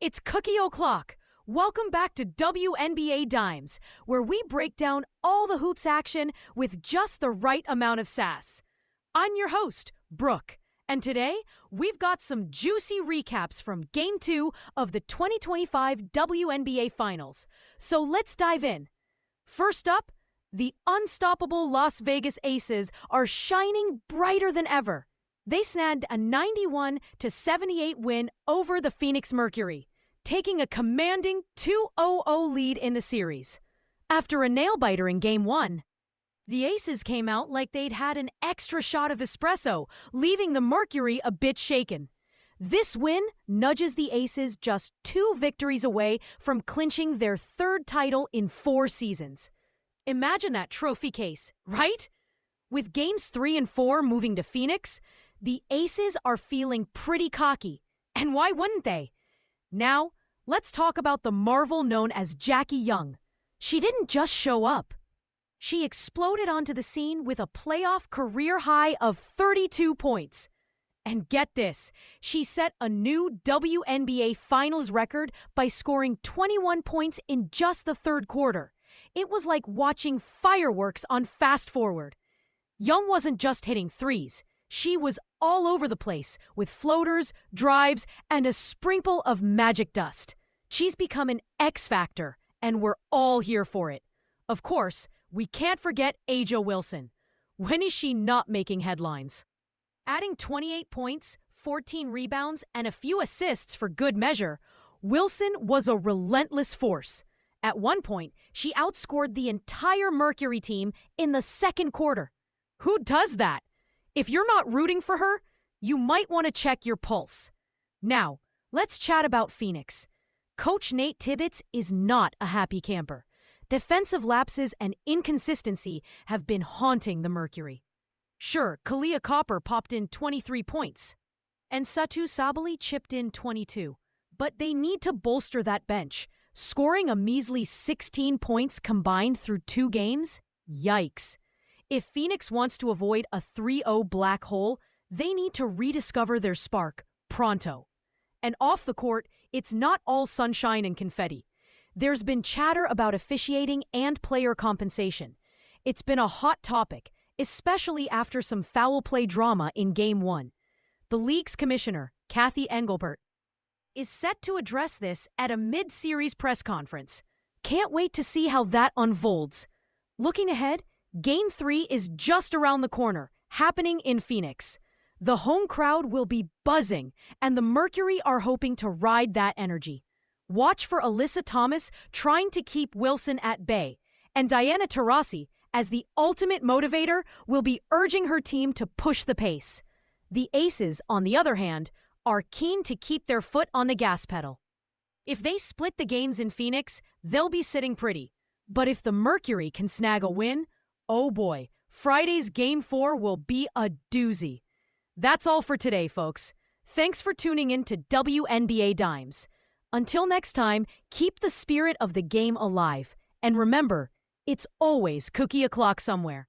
It's Cookie O'Clock. Welcome back to WNBA Dimes, where we break down all the hoops action with just the right amount of sass. I'm your host, Brooke, and today we've got some juicy recaps from Game 2 of the 2025 WNBA Finals. So let's dive in. First up, the unstoppable Las Vegas Aces are shining brighter than ever. They snagged a 91-78 win over the Phoenix Mercury, taking a commanding 2-0 lead in the series. After a nail-biter in Game 1, the Aces came out like they'd had an extra shot of espresso, leaving the Mercury a bit shaken. This win nudges the Aces just 2 victories away from clinching their 3rd title in 4 seasons. Imagine that trophy case, right? With Games 3 and 4 moving to Phoenix, the Aces are feeling pretty cocky. And why wouldn't they? Now, let's talk about the marvel known as Jackie Young. She didn't just show up. She exploded onto the scene with a playoff career high of 32 points. And get this, she set a new WNBA Finals record by scoring 21 points in just the 3rd quarter. It was like watching fireworks on fast forward. Young wasn't just hitting threes. She was all over the place with floaters, drives, and a sprinkle of magic dust. She's become an X factor, and we're all here for it. Of course, we can't forget A'ja Wilson. When is she not making headlines? Adding 28 points, 14 rebounds, and a few assists for good measure, Wilson was a relentless force. At one point, she outscored the entire Mercury team in the 2nd quarter. Who does that? If you're not rooting for her, you might want to check your pulse. Now, let's chat about Phoenix. Coach Nate Tibbetts is not a happy camper. Defensive lapses and inconsistency have been haunting the Mercury. Sure, Kalia Copper popped in 23 points, and Satu Sabally chipped in 22. But they need to bolster that bench. Scoring a measly 16 points combined through 2 games? Yikes. If Phoenix wants to avoid a 3-0 black hole, they need to rediscover their spark pronto. And off the court, it's not all sunshine and confetti. There's been chatter about officiating and player compensation. It's been a hot topic, especially after some foul play drama in Game 1. The league's commissioner, Kathy Engelbert, is set to address this at a mid-series press conference. Can't wait to see how that unfolds. Looking ahead, Game 3 is just around the corner, happening in Phoenix. The home crowd will be buzzing, and the Mercury are hoping to ride that energy. Watch for Alyssa Thomas trying to keep Wilson at bay, and Diana Taurasi, as the ultimate motivator, will be urging her team to push the pace. The Aces, on the other hand, are keen to keep their foot on the gas pedal. If they split the gains in Phoenix, they'll be sitting pretty. But if the Mercury can snag a win, oh boy, Friday's Game 4 will be a doozy. That's all for today, folks. Thanks for tuning in to WNBA Dimes. Until next time, keep the spirit of the game alive. And remember, it's always Cookie O'Clock somewhere.